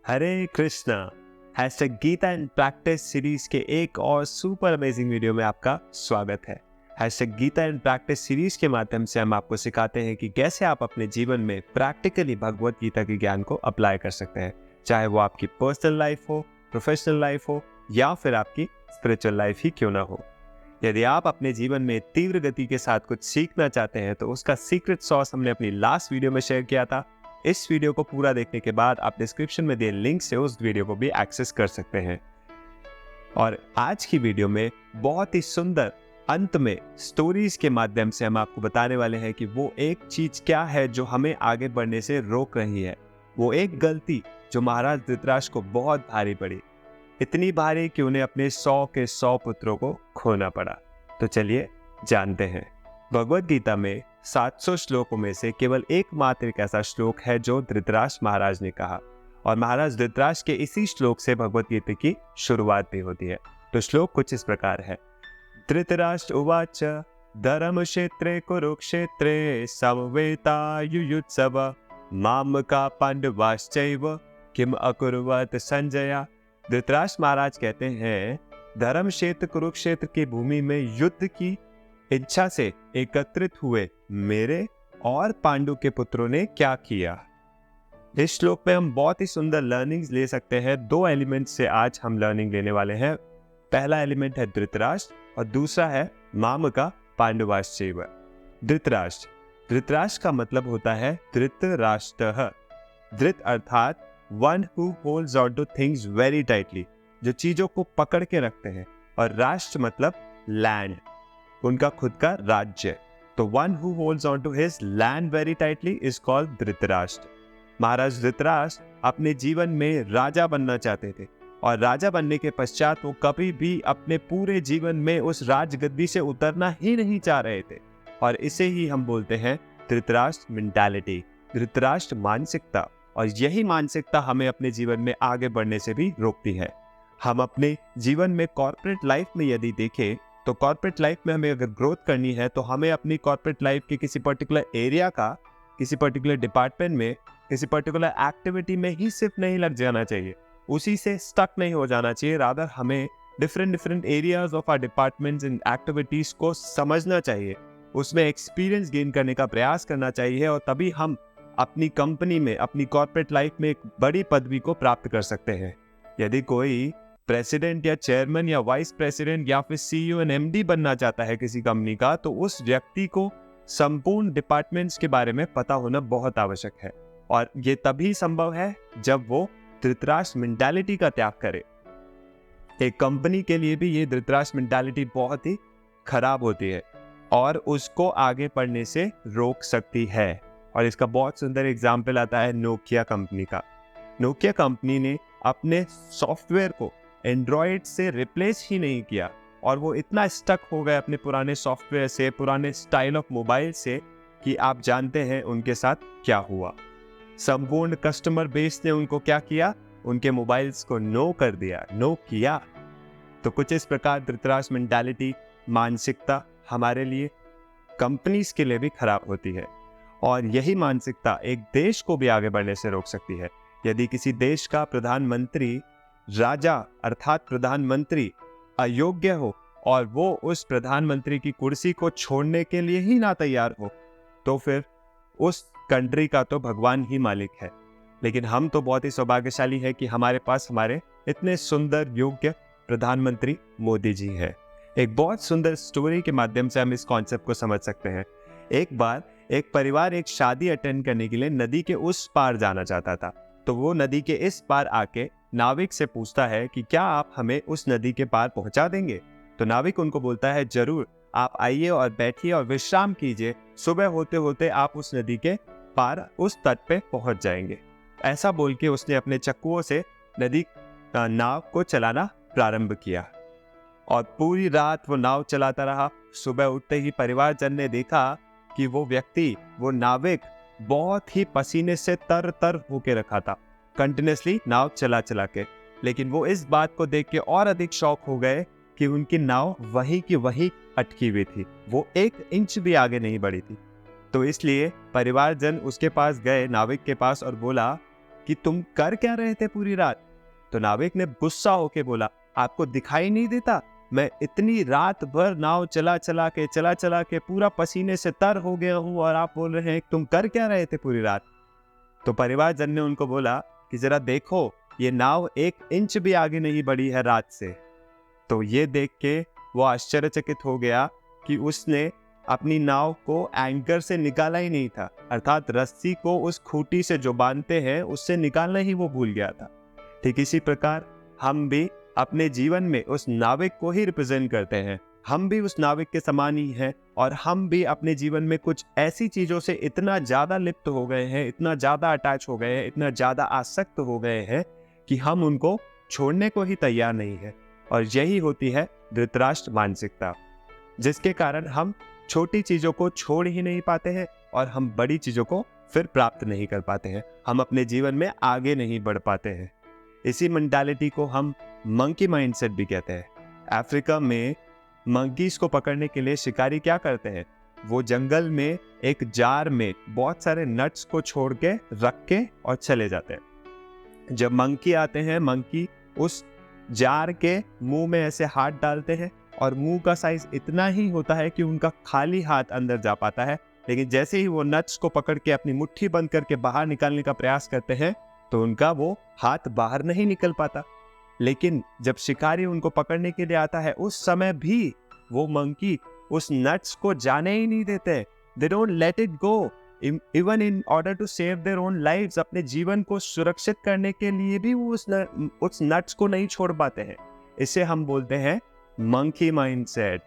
Hare Krishna. Hashtag Gita and practice series के एक और सुपर अमेजिंग वीडियो में आपका स्वागत है। Hashtag Gita and practice series के माध्यम से हम आपको सिखाते हैं कि कैसे आप अपने जीवन में प्रैक्टिकली भगवत गीता के ज्ञान को अप्लाई कर सकते हैं, चाहे वो आपकी पर्सनल लाइफ हो, प्रोफेशनल लाइफ हो या फिर आपकी स्पिरिचुअल लाइफ ही क्यों ना हो। यदि आप अपने जीवन में तीव्र गति के साथ कुछ सीखना चाहते हैं तो उसका सीक्रेट सॉस हमने अपनी लास्ट वीडियो में शेयर किया था। इस वीडियो को पूरा देखने के बाद आप डिस्क्रिप्शन में दिए लिंक से उस वीडियो को भी एक्सेस कर सकते हैं। और आज की वीडियो में बहुत ही सुंदर अंत में स्टोरीज के माध्यम से हम आपको बताने वाले हैं कि वो एक चीज क्या है जो हमें आगे बढ़ने से रोक रही है। वो एक गलती जो महाराज धृतराष्ट्र को बहुत भारी पड़ी, इतनी भारी कि उन्हें अपने 100 के 100 पुत्रों को खोना पड़ा। तो चलिए जानते हैं। भगवत गीता में 700 श्लोकों में से केवल एकमात्र एक ऐसा श्लोक है जो धृतराष्ट्र महाराज ने कहा, और महाराज धृतराष्ट्र के इसी श्लोक से भगवत गीता की शुरुआत भी होती है। तो श्लोक कुछ इस प्रकार है। धृतराष्ट्र उवाच धर्म क्षेत्रे कुरुक्षेत्रे समवेतायुयुत्सव मामका पांडवाश्चैव किम अकुर्वत संजया। धृतराष्ट्र महाराज कहते हैं, धर्म क्षेत्र कुरुक्षेत्र की भूमि में युद्ध की इच्छा से एकत्रित हुए मेरे और पांडु के पुत्रों ने क्या किया। इस श्लोक में हम बहुत ही सुंदर लर्निंग्स ले सकते हैं। 2 एलिमेंट से आज हम लर्निंग लेने वाले हैं। पहला एलिमेंट है धृतराष्ट्र और दूसरा है मामका पांडवाश्चैव। धृतराष्ट्र, धृतराष्ट्र का मतलब होता है धृतराष्ट्रः। धृत अर्थात one who holds on two things very tightly, जो चीजों को पकड़ के रखते हैं, और राष्ट्र मतलब लैंड, उनका खुद का राज्य। तो one who holds on to his land very tightly is called Dhritarashtra. महाराज धृतराष्ट्र अपने जीवन में राजा बनना चाहते थे, और राजा बनने के पश्चात वो कभी भी अपने पूरे जीवन में उस राजगद्दी से उतरना ही नहीं चाह रहे थे। और इसे ही हम बोलते हैं धृतराष्ट्र मेंटालिटी, धृतराष्ट्र मानसिकता। और यही मानसिकता हमें अपने जीवन में आगे बढ़ने से भी रोकती है। हम अपने जीवन में कॉर्पोरेट लाइफ में यदि देखें तो कॉर्पोरेट लाइफ में हमें अगर ग्रोथ करनी है तो हमें अपनी कॉर्पोरेट लाइफ के किसी पर्टिकुलर एरिया का, किसी पर्टिकुलर डिपार्टमेंट में, किसी पर्टिकुलर एक्टिविटी में ही सिर्फ नहीं लग जाना चाहिए, उसी से स्टक नहीं हो जाना चाहिए। रादर हमें different areas of our departments and activities को समझना चाहिए, उसमें एक्सपीरियंस गेन करने का प्रयास करना चाहिए, और तभी हम अपनी कंपनी में, अपनी कॉर्पोरेट लाइफ में एक बड़ी पदवी को प्राप्त कर सकते हैं। यदि कोई प्रेसिडेंट या चेयरमैन या वाइस प्रेसिडेंट या फिर सीईओ एंड एमडी बनना चाहता है किसी कंपनी का, तो उस व्यक्ति को संपूर्ण डिपार्टमेंट्स के बारे में पता होना बहुत आवश्यक है। और ये तभी संभव है जब वो धृतराष्ट्र मेंटालिटी का त्याग करे। एक कंपनी के लिए भी ये धृतराष्ट्र मेंटालिटी बहुत ही खराब होती है और उसको आगे बढ़ने से रोक सकती है। और इसका बहुत सुंदर एग्जाम्पल आता है नोकिया कंपनी का। नोकिया कंपनी ने अपने सॉफ्टवेयर को एंड्रॉयड से रिप्लेस ही नहीं किया, और वो इतना स्टक हो गए अपने पुराने सॉफ्टवेयर से, पुराने स्टाइल ऑफ मोबाइल से, कि आप जानते हैं उनके साथ क्या हुआ। संपूर्ण कस्टमर बेस ने उनको क्या किया, उनके मोबाइल्स को नो कर दिया, नो किया। तो कुछ इस प्रकार धृतराष्ट्र मेंटालिटी, मानसिकता हमारे लिए, कंपनीज के लिए भी खराब होती है। और यही मानसिकता एक देश को भी आगे बढ़ने से रोक सकती है। यदि किसी देश का प्रधानमंत्री, राजा अर्थात प्रधानमंत्री अयोग्य हो और वो उस प्रधानमंत्री की कुर्सी को छोड़ने के लिए ही ना तैयार हो, तो फिर उस कंट्री का तो भगवान ही मालिक है। लेकिन हम तो बहुत ही सौभाग्यशाली है कि हमारे पास हमारे इतने सुंदर योग्य प्रधानमंत्री मोदी जी है। एक बहुत सुंदर स्टोरी के माध्यम से हम इस कॉन्सेप्ट को समझ सकते हैं। एक बार एक परिवार एक शादी अटेंड करने के लिए नदी के उस पार जाना चाहता था। तो वो नदी के इस पार आके नाविक से पूछता है कि क्या आप हमें उस नदी के पार पहुंचा देंगे। तो नाविक उनको बोलता है, जरूर, आप आइए और बैठिए और विश्राम कीजिए, सुबह होते होते आप उस नदी के पार उस तट पे पहुंच जाएंगे। ऐसा बोल के उसने अपने चक्कुओं से नदी नाव को चलाना प्रारंभ किया, और पूरी रात वो नाव चलाता रहा। सुबह उठते ही परिवारजन ने देखा कि वो व्यक्ति, वो नाविक बहुत ही पसीने से तर तर होके रखा था, कंटिन्यूसली नाव चला चला के। लेकिन वो इस बात को देख के और अधिक शॉक हो गए कि उनकी नाव वहीं की वहीं अटकी हुई थी, वो 1 इंच भी आगे नहीं बढ़ी थी। तो इसलिए परिवारजन उसके पास गए, नाविक के पास, और बोला कि तुम कर क्या रहे थे पूरी रात? तो नाविक ने गुस्सा होके बोला, आपको दिखाई नहीं देता? मैं इतनी रात भर नाव चला चला के पूरा पसीने से तर हो गया हूँ और आप बोल रहे हैं तुम कर क्या रहे थे पूरी रात? तो परिवारजन ने उनको बोला कि जरा देखो, ये नाव 1 इंच भी आगे नहीं बढ़ी है रात से। तो ये देख के वो आश्चर्यचकित हो गया कि उसने अपनी नाव को एंकर से निकाला ही नहीं था, अर्थात रस्सी को उस खूंटी से जो बांधते हैं उससे निकालना ही वो भूल गया था। ठीक इसी प्रकार हम भी अपने जीवन में उस नाविक को ही रिप्रेजेंट करते हैं। हम भी उस नाविक के समान ही हैं और हम भी अपने जीवन में कुछ ऐसी चीजों से इतना ज्यादा लिप्त हो गए हैं, इतना ज्यादा अटैच हो गए हैं, इतना ज्यादा आसक्त हो गए हैं कि हम उनको छोड़ने को ही तैयार नहीं है। और यही होती है धृतराष्ट्र मानसिकता, जिसके कारण हम छोटी चीजों को छोड़ ही नहीं पाते हैं और हम बड़ी चीजों को फिर प्राप्त नहीं कर पाते हैं, हम अपने जीवन में आगे नहीं बढ़ पाते हैं। इसी मेंटालिटी को हम मंकी माइंडसेट भी कहते हैं। अफ्रीका में मंकीज को पकड़ने के लिए शिकारी क्या करते हैं? वो जंगल में एक जार में बहुत सारे नट्स को छोड़ के रख के और चले जाते हैं। जब मंकी आते हैं, मंकी उस जार के मुंह में ऐसे हाथ डालते हैं और मुंह का साइज इतना ही होता है कि उनका खाली हाथ अंदर जा पाता है, लेकिन जैसे ही वो नट्स को पकड़ के अपनी मुट्ठी बंद करके बाहर निकालने का प्रयास करते हैं तो उनका वो हाथ बाहर नहीं निकल पाता। लेकिन जब शिकारी उनको पकड़ने के लिए आता है, उस समय भी वो मंकी उस नट्स को जाने ही नहीं देते। They don't let it go, even in order to save their own lives. अपने जीवन को सुरक्षित करने के लिए भी वो उस नट्स को नहीं छोड़ पाते हैं। इसे हम बोलते हैं monkey mindset,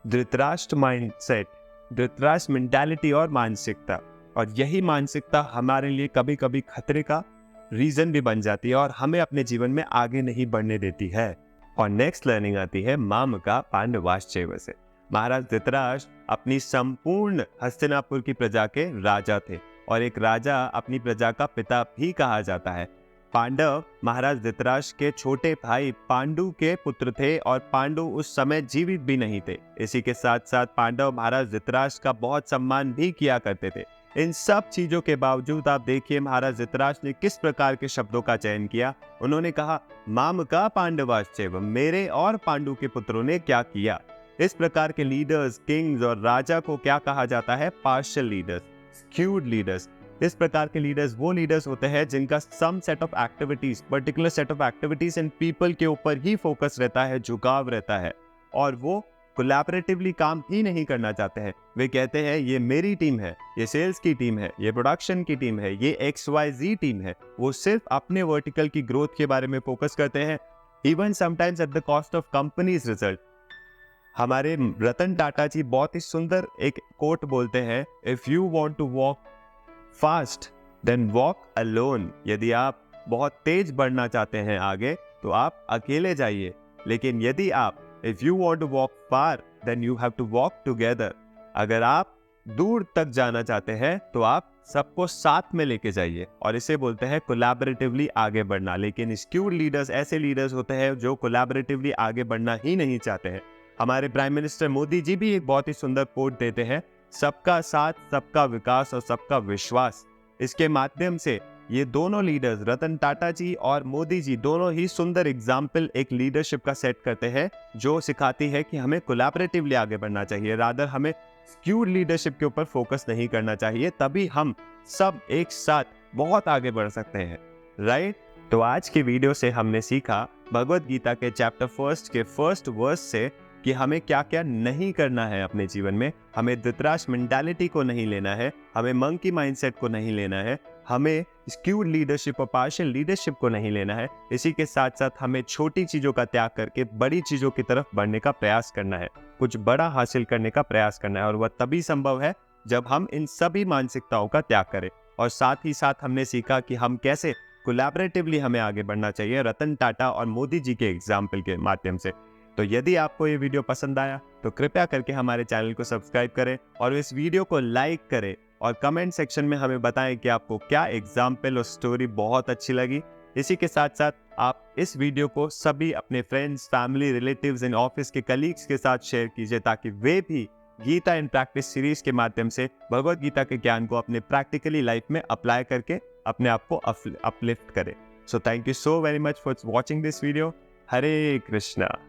Dhritarashtra mindset, Dhritarashtra mentality और मानसिकता। और यही मानसिकता हमारे लिए कभी कभी खतरे का रीजन भी बन जाती है और हमें अपने जीवन में आगे नहीं बढ़ने देती है। और नेक्स्ट लर्निंग आती है मामका पांडवाश्चैव से। महाराज धृतराष्ट्र अपनी संपूर्ण हस्तिनापुर की प्रजा के राजा थे और एक राजा अपनी प्रजा का पिता भी कहा जाता है। पांडव महाराज धृतराष्ट्र के छोटे भाई पांडु के पुत्र थे और पांडु उस समय जीवित भी नहीं थे। इसी के साथ साथ पांडव महाराज धृतराष्ट्र का बहुत सम्मान भी किया करते थे। इन सब चीजों के बावजूद आप देखिए महाराज धृतराष्ट्र ने किस प्रकार के शब्दों का चयन किया। उन्होंने कहा, मामका पांडवाश्चैव, मेरे और पांडु के पुत्रों ने क्या किया। इस प्रकार के लीडर्स, किंग्स और राजा को क्या कहा जाता है? Partial leaders, skewed leaders. इस प्रकार के लीडर्स वो लीडर्स होते हैं जिनका some set of activities, particular set of activities and people के ऊपर ही फोकस रहता है, झुकाव रहता है, और वो कोलैबोरेटिवली काम ही नहीं करना चाहते हैं। वे कहते हैं ये मेरी टीम है, ये सेल्स की टीम है, ये प्रोडक्शन की टीम है, ये XYZ टीम है। वो सिर्फ अपने वर्टिकल की ग्रोथ के बारे में फोकस करते हैं, even sometimes at the cost of companies result. हमारे रतन टाटा जी बहुत ही सुंदर एक कोट बोलते हैं, if you want to walk fast then walk alone. यदि आप बहुत तेज बढ़ना चाहते हैं आगे तो आप अकेले जाइए, लेकिन यदि आप if you want to walk far then you have to walk together. अगर आप दूर तक जाना चाहते हैं तो आप सबको साथ में लेके जाइए, और इसे बोलते हैं कोलैबोरेटिवली आगे बढ़ना। लेकिन स्क्यूड लीडर्स ऐसे लीडर्स होते हैं जो कोलैबोरेटिवली आगे बढ़ना ही नहीं चाहते हैं। हमारे प्राइम मिनिस्टर मोदी जी भी एक बहुत ही सुंदर कोट देते हैं, सबका साथ, सबका विकास और सबका विश्वास। इसके माध्यम से ये दोनों लीडर्स, रतन टाटा जी और मोदी जी, दोनों ही सुंदर एग्जाम्पल एक लीडरशिप का सेट करते हैं जो सिखाती है कि हमें कोलैबोरेटिवली आगे बढ़ना चाहिए, रादर हमें स्क्यूड लीडरशिप के ऊपर फोकस नहीं करना चाहिए। तभी हम सब एक साथ बहुत आगे बढ़ सकते हैं, राइट? तो आज की वीडियो से हमने सीखा भगवद गीता के चैप्टर 1 के फर्स्ट वर्स से कि हमें क्या क्या नहीं करना है अपने जीवन में। हमें धृतराष्ट्र मेंटालिटी को नहीं लेना है, हमें मंकी माइंडसेट को नहीं लेना है, हमें स्क्यूड लीडरशिप और पार्शियल लीडरशिप को नहीं लेना है। इसी के साथ साथ हमें छोटी चीजों का त्याग करके बड़ी चीजों की तरफ बढ़ने का प्रयास करना है, कुछ बड़ा हासिल करने का प्रयास करना है, और वह तभी संभव है जब हम इन सभी मानसिकताओं का त्याग करें। और साथ ही साथ हमने सीखा कि हम कैसे कोलैबोरेटिवली हमें आगे बढ़ना चाहिए, रतन टाटा और मोदी जी के एग्जाम्पल के माध्यम से। तो यदि आपको ये वीडियो पसंद आया तो कृपया करके हमारे चैनल को सब्सक्राइब करें और इस वीडियो को लाइक करें, और कमेंट सेक्शन में हमें बताएं कि आपको क्या एग्जाम्पल और स्टोरी बहुत अच्छी लगी। इसी के साथ साथ आप इस वीडियो को सभी अपने friends, family, relatives and office के कलीग्स के साथ शेयर कीजिए, ताकि वे भी गीता इन प्रैक्टिस सीरीज के माध्यम से भगवद गीता के ज्ञान को अपने प्रैक्टिकली लाइफ में अप्लाई करके अपने आप को अपलिफ्ट करें। So thank you so very much for watching this video. Hare Krishna.